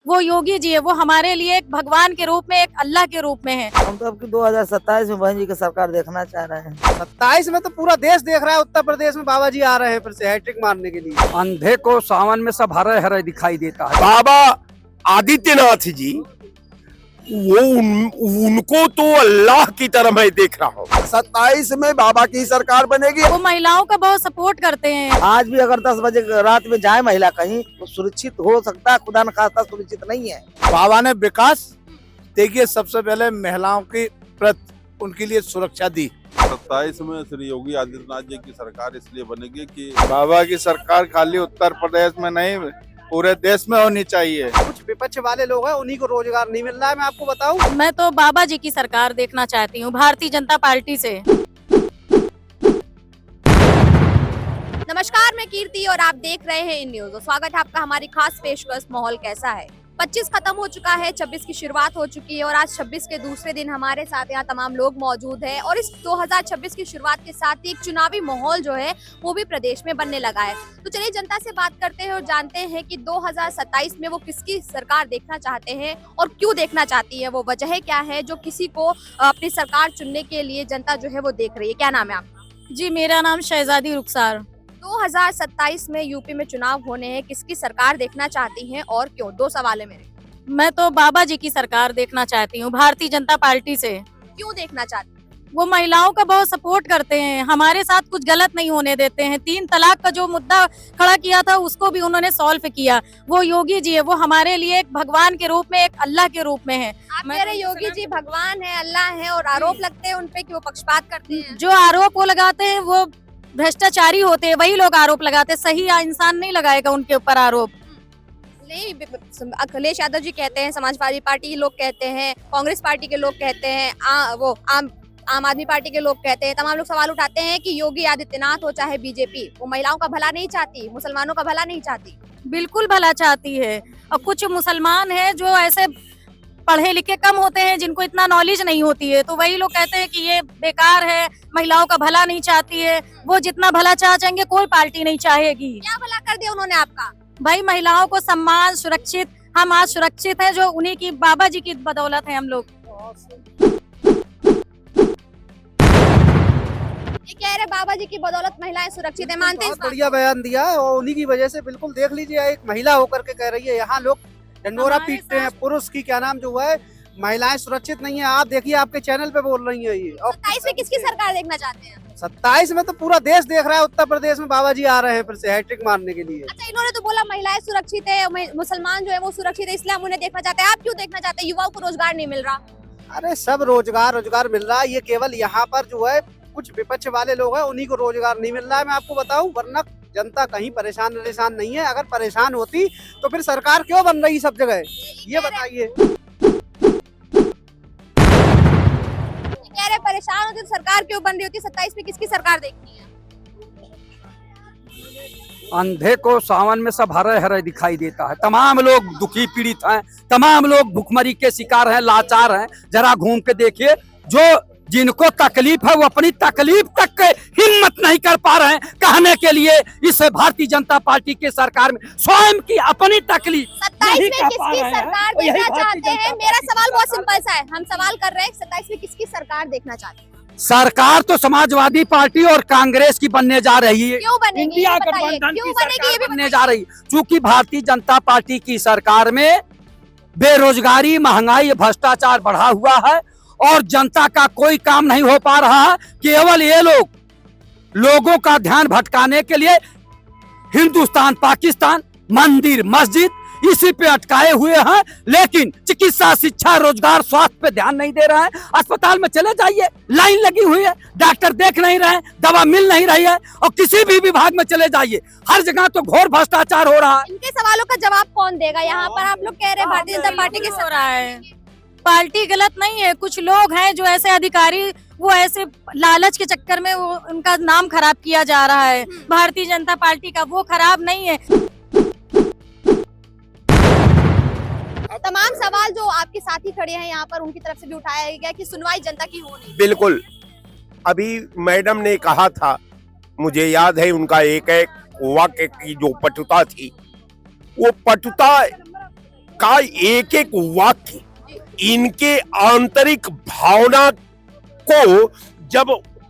वो योगी जी है, वो हमारे लिए एक भगवान के रूप में, एक अल्लाह के रूप में है। हम तो अब 2027 में बहन जी की सरकार देखना चाह रहे हैं। 27 में तो पूरा देश देख रहा है। उत्तर प्रदेश में बाबा जी आ रहे हैं फिर से हैट्रिक मारने के लिए। अंधे को सावन में सब हरे हरे दिखाई देता है। बाबा आदित्यनाथ जी वो उनको तो अल्लाह की तरह मैं देख रहा हूँ। 27 में बाबा की सरकार बनेगी। वो महिलाओं का बहुत सपोर्ट करते हैं। आज भी अगर 10 बजे रात में जाए महिला कहीं तो सुरक्षित हो सकता है, खुदा न खास्ता सुरक्षित नहीं है। बाबा ने विकास देखिए सबसे पहले महिलाओं की प्रति उनके लिए सुरक्षा दी। 27 में श्री योगी आदित्यनाथ जी की सरकार इसलिए बनेगी कि बाबा की सरकार खाली उत्तर प्रदेश में नहीं पूरे देश में होनी चाहिए। कुछ विपक्ष वाले लोग हैं उन्हीं को रोजगार नहीं मिल रहा है। मैं आपको बताऊं, मैं तो बाबा जी की सरकार देखना चाहती हूँ, भारतीय जनता पार्टी से। नमस्कार, मैं कीर्ति और आप देख रहे हैं इन न्यूज। स्वागत है आपका हमारी खास पेशकश माहौल कैसा है। 25 खत्म हो चुका है, 26 की शुरुआत हो चुकी है और आज 26 के दूसरे दिन हमारे साथ यहाँ तमाम लोग मौजूद हैं और इस 2026 की शुरुआत के साथ ही एक चुनावी माहौल जो है वो भी प्रदेश में बनने लगा है। तो चलिए जनता से बात करते हैं और जानते हैं कि 2027 में वो किसकी सरकार देखना चाहते हैं और क्यों देखना चाहती है, वो वजह क्या है जो किसी को अपनी सरकार चुनने के लिए जनता जो है वो देख रही है। क्या नाम है आपका? जी, मेरा नाम शहजादी रुखसार। 2027 में यूपी में चुनाव होने हैं, किसकी सरकार देखना चाहती हैं और क्यों? दो सवाल है मेरे। मैं तो बाबा जी की सरकार देखना चाहती हूँ, भारतीय जनता पार्टी से। क्यों देखना चाहती हैं? वो महिलाओं का बहुत सपोर्ट करते हैं, हमारे साथ कुछ गलत नहीं होने देते हैं। 3 तलाक का जो मुद्दा खड़ा किया था उसको भी उन्होंने सॉल्व किया। वो योगी जी है, वो हमारे लिए एक भगवान के रूप में, एक अल्लाह के रूप में है। आप कह रहे योगी जी भगवान है, अल्लाह है और आरोप लगते हैं उनपे कि वो पक्षपात करते हैं। जो आरोप वो लगाते हैं वो भ्रष्टाचारी होते हैं, वही लोग आरोप लगाते हैं। सही इंसान नहीं लगाएगा उनके ऊपर आरोप। नहीं, अखिलेश यादव जी कहते हैं, समाजवादी पार्टी के लोग कहते हैं, कांग्रेस पार्टी के लोग कहते हैं, आम आदमी पार्टी के लोग कहते हैं, तमाम लोग सवाल उठाते हैं कि योगी आदित्यनाथ हो चाहे बीजेपी, वो महिलाओं का भला नहीं चाहती, मुसलमानों का भला नहीं चाहती। बिल्कुल भला चाहती है। और कुछ मुसलमान हैं जो ऐसे पढ़े लिखे कम होते हैं, जिनको इतना नॉलेज नहीं होती है, तो वही लोग कहते हैं कि ये बेकार है, महिलाओं का भला नहीं चाहती है। वो जितना भला चाहेंगे कोई पार्टी नहीं चाहेगी। क्या भला कर दिया उन्होंने आपका? भाई महिलाओं को सम्मान, सुरक्षित, हम आज सुरक्षित हैं जो उन्हीं की, बाबा जी की बदौलत है हम लोग। ये कह रहे बाबा जी की बदौलत महिलाएं सुरक्षित है, मानते हैं इस बहुत बात? बढ़िया बयान दिया है और उन्हीं की वजह से बिल्कुल देख लीजिए, एक महिला होकर के कह रही है। यहाँ लोग डंडोरा हमारे पीटते हैं पुरुष की, क्या नाम जो है, महिलाएं सुरक्षित नहीं है। आप देखिए आपके चैनल पे बोल रही है ये। और 27 में किसकी सरकार देखना चाहते हैं? 27 में तो पूरा देश देख रहा है। उत्तर प्रदेश में बाबा जी आ रहे हैं फिर से हैट्रिक मारने के लिए। अच्छा, इन्होंने तो बोला महिलाएं सुरक्षित है, मुसलमान जो है वो सुरक्षित है, इसलिए हम उन्हें देखना चाहते हैं। आप क्यों देखना चाहते हैं? युवाओं को रोजगार नहीं मिल रहा। अरे सब रोजगार मिल रहा है। ये केवल यहाँ पर जो है कुछ विपक्ष वाले लोग हैं उन्हीं को रोजगार नहीं मिल रहा है। मैं आपको बताऊं, वरना जनता कहीं परेशान नहीं है। अगर परेशान होती तो फिर सरकार क्यों बन रही सब जगह, ये बताइए। कह रहे परेशान होती तो सरकार क्यों बन रही होती? 27 में किसकी सरकार देखनी है? अंधे को सावन में सब हरे हरे दिखाई देता है। तमाम लोग दुखी पीड़ित हैं, तमाम लोग भुखमरी के शिकार हैं, लाचार हैं। जरा घूम के देखिए, जो जिनको तकलीफ है वो अपनी तकलीफ तक के हिम्मत नहीं कर पा रहे हैं कहने के लिए इस भारतीय जनता पार्टी के सरकार में स्वयं की अपनी तकलीफ 27 में नहीं कह पा किसकी रहे हैं। सरकार और यही देखना भारतीय चाहते हैं? जनता मेरा सवाल बहुत सिंपल सा है। हम सवाल कर रहे हैं 27 में किसकी सरकार देखना चाहते हैं? सरकार तो समाजवादी पार्टी और कांग्रेस की बनने जा रही है। क्यों बनेगी? इंडिया ये बताइए, गठबंधन क्यों की बनेगी ये सरकार भी बनने जा रही, क्योंकि भारतीय जनता पार्टी की सरकार में बेरोजगारी, महंगाई, भ्रष्टाचार बढ़ा हुआ है और जनता का कोई काम नहीं हो पा रहा है। केवल ये लोगों का ध्यान भटकाने के लिए हिंदुस्तान, पाकिस्तान, मंदिर, मस्जिद इसी पे अटकाए हुए हैं, लेकिन चिकित्सा, शिक्षा, रोजगार, स्वास्थ्य पे ध्यान नहीं दे रहा है। अस्पताल में चले जाइए, लाइन लगी हुई है, डॉक्टर देख नहीं रहे हैं, दवा मिल नहीं रही है, और किसी भी विभाग में चले जाइए हर जगह तो घोर भ्रष्टाचार हो रहा है। इनके सवालों का जवाब कौन देगा? यहाँ पर आप लोग कह रहे हैं भारतीय जनता पार्टी के हो रहा है। पार्टी गलत नहीं है, कुछ लोग हैं जो ऐसे अधिकारी, वो ऐसे लालच के चक्कर में वो उनका नाम खराब किया जा रहा है। भारतीय जनता पार्टी का वो खराब नहीं है। तमाम सवाल जो आपके साथी खड़े हैं यहाँ पर उनकी तरफ से भी उठाया गया कि सुनवाई जनता की हो नहीं। बिल्कुल, अभी मैडम ने कहा था, मुझे याद है उनका एक वाक्य की जो पटुता थी, वो पटुता का एक एक वाक्य इनके आंतरिक भावना को जब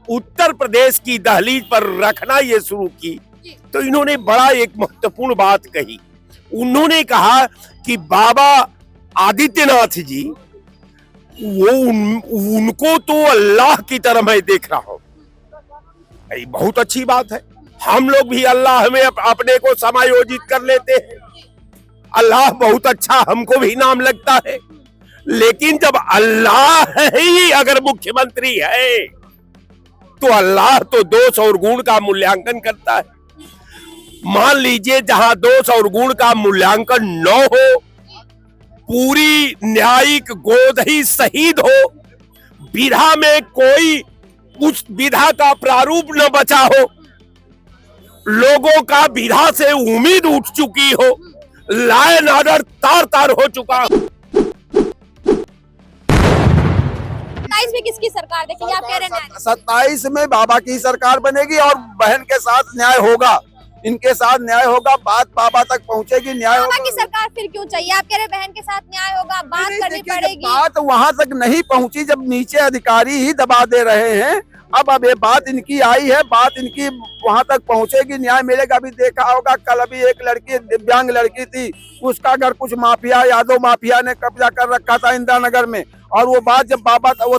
उत्तर प्रदेश की दहलीज पर रखना ये शुरू की तो इन्होंने बड़ा एक महत्वपूर्ण बात कही। उन्होंने कहा कि बाबा आदित्यनाथ जी वो उनको तो अल्लाह की तरह मैं देख रहा हूं। ये बहुत अच्छी बात है। हम लोग भी अल्लाह में अपने को समायोजित कर लेते हैं। अल्लाह बहुत अच्छा हमको भी नाम लगता है, लेकिन जब अल्लाह ही अगर मुख्यमंत्री है तो अल्लाह तो दोष और गुण का मूल्यांकन करता है। मान लीजिए जहां दोष और गुण का मूल्यांकन न हो, पूरी न्यायिक गोद ही शहीद हो, विधा में कोई उस विधा का प्रारूप न बचा हो, लोगों का विधा से उम्मीद उठ चुकी हो, लॉ एंड ऑर्डर तार तार हो चुका हो। 27 में किसकी सरकार देखेंगे आप कह रहे हैं? 27 में बाबा की सरकार बनेगी और बहन के साथ न्याय होगा, इनके साथ न्याय होगा, बात बाबा तक पहुंचेगी, न्याय बाबा होगा। की सरकार फिर क्यों चाहिए? आप कह रहे बहन के साथ न्याय होगा, बात नहीं, करनी देखिए, जब पड़ेगी। बात वहां तक नहीं पहुंची, जब नीचे अधिकारी ही दबा दे रहे हैं, अब ये बात इनकी आई है, बात इनकी वहां तक पहुंचेगी, न्याय मिलेगा। अभी देखा होगा कल अभी एक लड़की, दिव्यांग लड़की थी, उसका घर कुछ माफिया, यादव माफिया ने कब्जा कर रखा था इंदिरा नगर में, और वो बात जब बाबा, वो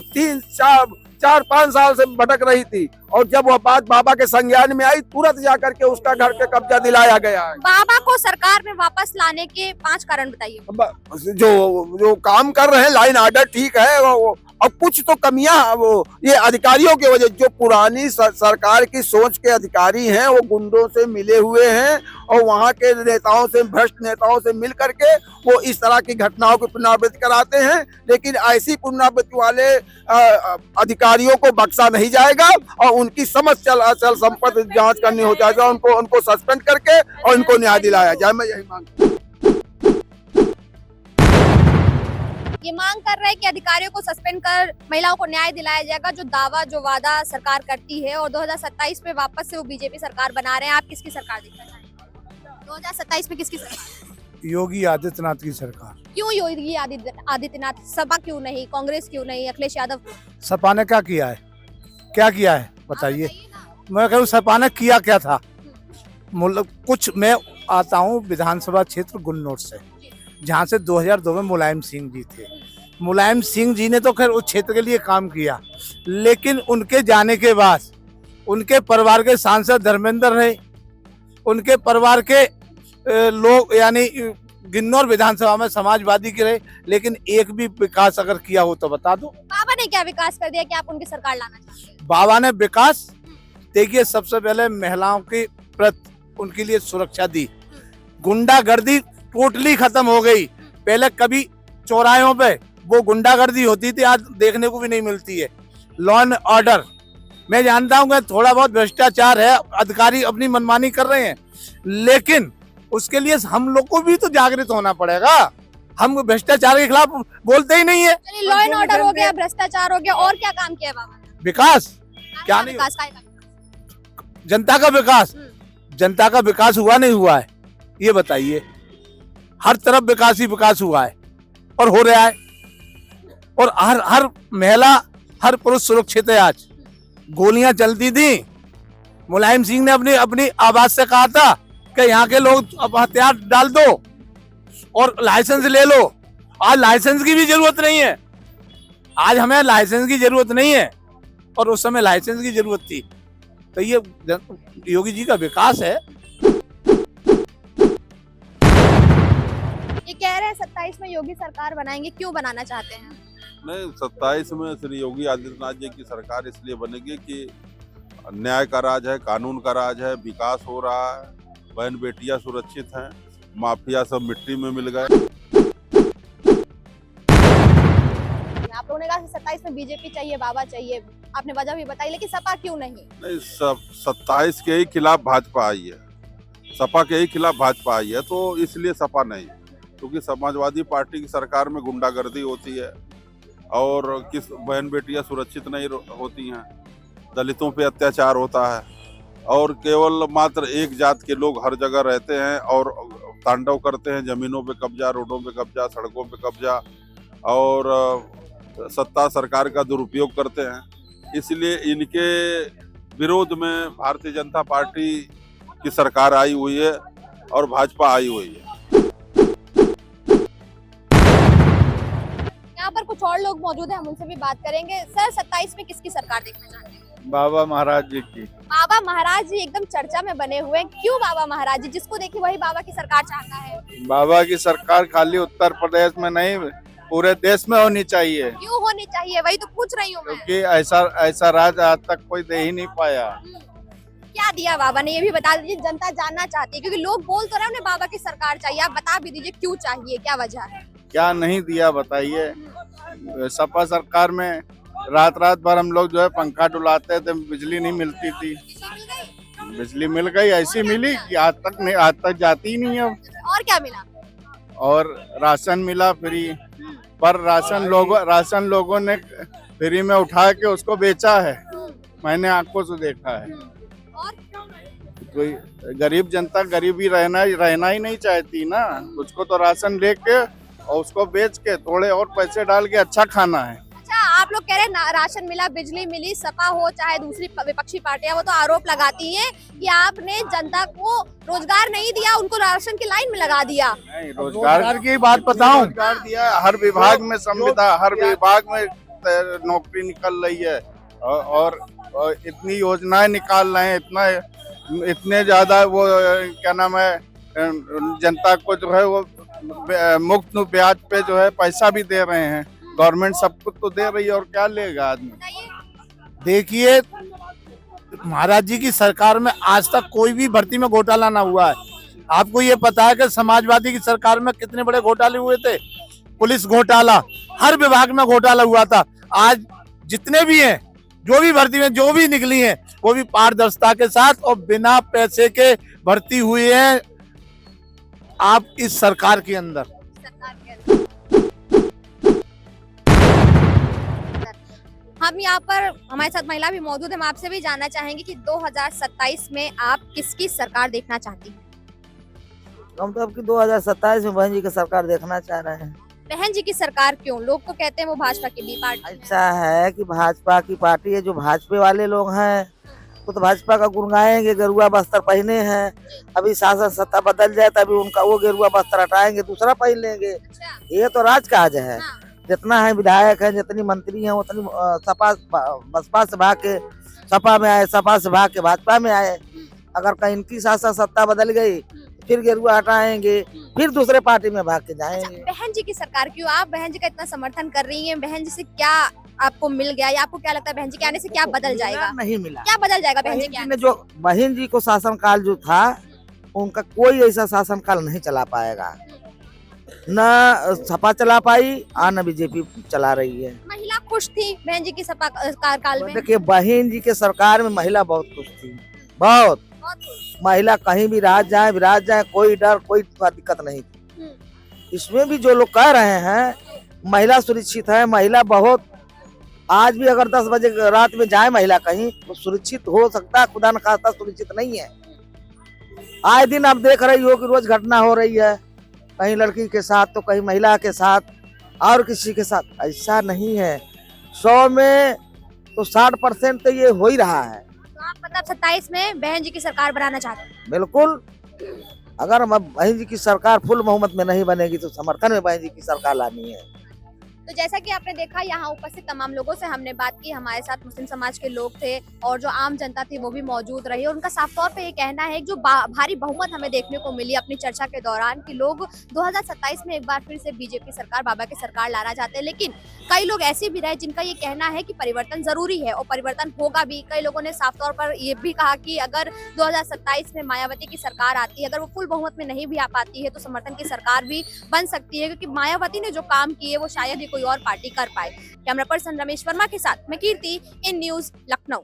4-5 साल से भटक रही थी, और जब वो बात बाबा के संज्ञान में आई, तुरंत जाकर के उसका घर पे कब्जा दिलाया गया है। बाबा को सरकार में वापस लाने के 5 कारण बताइए। जो काम कर रहे हैं, लाइन ऑर्डर ठीक है, अब कुछ तो कमियां वो ये अधिकारियों की वजह, जो पुरानी सरकार की सोच के अधिकारी हैं वो गुंडों से मिले हुए हैं और वहां के नेताओं से, भ्रष्ट नेताओं से मिल करके वो इस तरह की घटनाओं की पुनरावृत्ति कराते हैं। लेकिन ऐसी पुनरावृत्ति वाले अधिकारियों को बख्शा नहीं जाएगा और उनकी समस्त अचल संपत्ति जांच करनी हो जाएगा, उनको सस्पेंड करके और इनको न्याय दिलाया जाए। मैं यही मांगता हूं। ये मांग कर रहे हैं कि अधिकारियों को सस्पेंड कर महिलाओं को न्याय दिलाया जाएगा, जो दावा, जो वादा सरकार करती है, और 2027 में वापस से वो बीजेपी सरकार बना रहे हैं। आप किसकी सरकार देखना चाहेंगे 2027 में? किसकी सरकार? योगी आदित्यनाथ की सरकार। क्यों योगी आदित्यनाथ? सपा क्यों नहीं, कांग्रेस क्यों नहीं, अखिलेश यादव क्यों? सपा ने क्या किया है? क्या किया है बताइए? मैं कहूँ सपा ने किया क्या था? कुछ, मैं आता हूँ विधानसभा क्षेत्र गुन्नौर से, जहाँ से 2002 में मुलायम सिंह जी थे। मुलायम सिंह जी ने तो खैर उस क्षेत्र के लिए काम किया, लेकिन उनके जाने के बाद उनके परिवार के सांसद धर्मेंद्र रहे, उनके परिवार के लोग यानी गिन्नौर विधानसभा में समाजवादी के रहे, लेकिन एक भी विकास अगर किया हो तो बता दो। बाबा ने क्या विकास कर दिया कि आप उनकी सरकार लाना चाहते हैं? बाबा ने विकास, देखिए, सबसे पहले महिलाओं की प्रति उनके लिए सुरक्षा दी, गुंडागर्दी टोटली खत्म हो गई। पहले कभी चौराहों पे वो गुंडागर्दी होती थी, आज देखने को भी नहीं मिलती है। लॉ एंड ऑर्डर, मैं जानता हूँ कि थोड़ा बहुत भ्रष्टाचार है, अधिकारी अपनी मनमानी कर रहे हैं, लेकिन उसके लिए हम लोग को भी तो जागृत होना पड़ेगा। हम भ्रष्टाचार के खिलाफ बोलते ही नहीं है। लॉ एंड ऑर्डर हो गया, भ्रष्टाचार हो गया, और क्या काम किया बाबा ने? विकास क्या नहीं? विकास, जनता का विकास, जनता का विकास हुआ नहीं हुआ है ये बताइए? हर तरफ विकास ही विकास हुआ है और हो रहा है, और हर महिला, हर पुरुष सुरक्षित है। आज गोलियां चलती थी, मुलायम सिंह ने अपनी आवाज से कहा था कि यहाँ के लोग अब हथियार डाल दो और लाइसेंस ले लो। आज लाइसेंस की भी जरूरत नहीं है, आज हमें लाइसेंस की जरूरत नहीं है, और उस समय लाइसेंस की जरूरत थी। तो ये योगी जी का विकास है। ये कह रहे हैं 27 में योगी सरकार बनाएंगे, क्यों बनाना चाहते हैं? नहीं, 27 में श्री योगी आदित्यनाथ जी की सरकार इसलिए बनेगी कि न्याय का राज है, कानून का राज है, विकास हो रहा है, बहन बेटियां सुरक्षित हैं, माफिया सब मिट्टी में मिल गए। आप लोगों ने कहा 27 में बीजेपी चाहिए, बाबा चाहिए, आपने वजह भी बताई, लेकिन सपा क्यों नहीं? नहीं, 27 के ही खिलाफ भाजपा आई है, सपा के ही खिलाफ भाजपा आई है, तो इसलिए सपा नहीं, क्योंकि समाजवादी पार्टी की सरकार में गुंडागर्दी होती है और किस बहन बेटियां सुरक्षित नहीं होती हैं, दलितों पे अत्याचार होता है और केवल मात्र एक जात के लोग हर जगह रहते हैं और तांडव करते हैं। जमीनों पे कब्जा, रोडों पे कब्जा, सड़कों पे कब्जा और सत्ता सरकार का दुरुपयोग करते हैं। इसलिए इनके विरोध में भारतीय जनता पार्टी की सरकार आई हुई है और भाजपा आई हुई है। यहाँ पर कुछ और लोग मौजूद हैं, हम उनसे भी बात करेंगे। सर, 27 में किसकी सरकार देखना चाहते हैं? बाबा महाराज जी की। बाबा महाराज जी एकदम चर्चा में बने हुए हैं। क्यों बाबा महाराज जी? जिसको देखे वही बाबा की सरकार चाहता है। बाबा की सरकार खाली उत्तर प्रदेश में नहीं, पूरे देश में होनी चाहिए, क्यों होनी चाहिए? वही तो पूछ रही हूँ मैं। क्योंकि ऐसा राज आज तक कोई दे ही नहीं पाया। क्या दिया बाबा ने, ये भी बता दीजिए, जनता जानना चाहती है। क्योंकि लोग बोल तो रहे हैं उन्हें बाबा की सरकार चाहिए, आप बता भी दीजिए क्यों चाहिए, क्या वजह है? क्या नहीं दिया बताइए। सपा सरकार में रात भर हम लोग जो है पंखा डुलाते थे, बिजली नहीं मिलती थी। बिजली मिल गई, ऐसी मिली कि आज तक जाती ही नहीं है। और क्या मिला? और राशन मिला फ्री, पर राशन लोगों ने फ्री में उठा के उसको बेचा है, मैंने आंखों से देखा है। और कोई गरीब जनता गरीबी रहना ही नहीं चाहती ना। उसको तो राशन लेके और उसको बेच के थोड़े और पैसे डाल के अच्छा खाना है। अच्छा, आप लोग कह रहे हैं राशन मिला, बिजली मिली, सपा हो चाहे दूसरी विपक्षी पार्टियां, वो तो आरोप लगाती हैं कि आपने जनता को रोजगार नहीं दिया, उनको राशन की लाइन में लगा दिया। नहीं, रोजगार की बात बताऊं, रोजगार दिया, हर विभाग में संविदा, हर विभाग में नौकरी निकल रही है और इतनी योजनाएं निकाल रहे हैं, इतने ज्यादा वो क्या नाम है, जनता को जो है वो मुफ्त ब्याज पे जो है पैसा भी दे रहे हैं। गवर्नमेंट सब कुछ तो दे रही है और क्या लेगा आदमी। देखिए महाराज जी की सरकार में आज तक कोई भी भर्ती में घोटाला ना हुआ है। आपको ये पता है कि समाजवादी की सरकार में कितने बड़े घोटाले हुए थे? पुलिस घोटाला, हर विभाग में घोटाला हुआ था। आज जितने भी हैं, जो भी भर्ती में जो भी निकली हैं, वो भी पारदर्शिता के साथ और बिना पैसे के भर्ती हुई है आप इस सरकार के अंदर। हम यहाँ पर हमारे साथ महिला भी मौजूद है, हम आपसे भी जानना चाहेंगे कि 2027 में आप किसकी सरकार देखना चाहती हैं? हम तो आपकी 2027 में बहन जी की सरकार देखना चाह रहे हैं। बहन जी की सरकार क्यों? लोग तो कहते हैं वो भाजपा की बी पार्टी। ऐसा है कि भाजपा की पार्टी है, जो भाजपा वाले लोग हैं वो तो भाजपा का गुण गाएंगे, गेरुआ बस्तर पहने हैं। अभी शासन सत्ता बदल जाए तभी उनका वो गेरुआ बस्तर हटाएंगे, दूसरा पहन लेंगे। ये तो राजकाज है। जितना है विधायक है, जितनी मंत्री हैं, उतनी सपा बसपा से भाग के सपा में आए, सपा से भाग के भाजपा में आए। अगर कहीं इनकी शासन सत्ता बदल गई फिर गेरुआ हटाएंगे, फिर दूसरे पार्टी में भाग के जाएंगे। बहन जी की सरकार क्यों? आप बहन जी का इतना समर्थन कर रही हैं, बहन जी से क्या आपको मिल गया या आपको क्या लगता है बहन जी के आने से क्या बदल जाएगा? नहीं मिला। क्या बदल जाएगा बहन जी के आने ने जो बहन जी को शासनकाल जो था, उनका कोई ऐसा शासनकाल नहीं चला पाएगा। न सपा चला पाई और न बीजेपी चला रही है। महिला खुश थी बहन जी की सपा कार्यकाल में? देखिए बहन जी के सरकार में महिला बहुत खुश थी, बहुत महिला कहीं भी विराज जाए, कोई डर कोई दिक्कत नहीं थी। इसमें भी जो लोग कह रहे हैं महिला सुरक्षित है, महिला बहुत, आज भी अगर 10 बजे रात में जाए महिला कहीं तो सुरक्षित हो सकता है, खुदा न खास्ता सुरक्षित नहीं है। आए दिन आप देख रही हो कि रोज घटना हो रही है, कहीं लड़की के साथ तो कहीं महिला के साथ और किसी के साथ। ऐसा नहीं है, 100 में तो 60% तो ये हो ही रहा है। तो आप मतलब 27 में बहन जी की सरकार बनाना चाहते हैं? बिल्कुल। अगर बहन जी की सरकार फुल बहुमत में नहीं बनेगी तो समर्थन में बहन जी की सरकार लानी है। तो जैसा कि आपने देखा, यहाँ उपस्थित तमाम लोगों से हमने बात की। हमारे साथ मुस्लिम समाज के लोग थे और जो आम जनता थी वो भी मौजूद रही। और उनका साफ तौर पे ये कहना है, जो भारी बहुमत हमें देखने को मिली अपनी चर्चा के दौरान, कि लोग 2027 में एक बार फिर से बीजेपी सरकार, बाबा की सरकार लाना चाहते हैं। लेकिन कई लोग ऐसे भी रहे जिनका ये कहना है कि परिवर्तन जरूरी है और परिवर्तन होगा भी। कई लोगों ने साफ तौर पर ये भी कहा कि अगर 2027 में मायावती की सरकार आती है, अगर वो फुल बहुमत में नहीं भी आ पाती है तो समर्थन की सरकार भी बन सकती है, क्योंकि मायावती ने जो काम किए वो शायद ही कोई और पार्टी कर पाए। कैमरा पर्सन रमेश वर्मा के साथ मैं कीर्ति, इन न्यूज़ लखनऊ।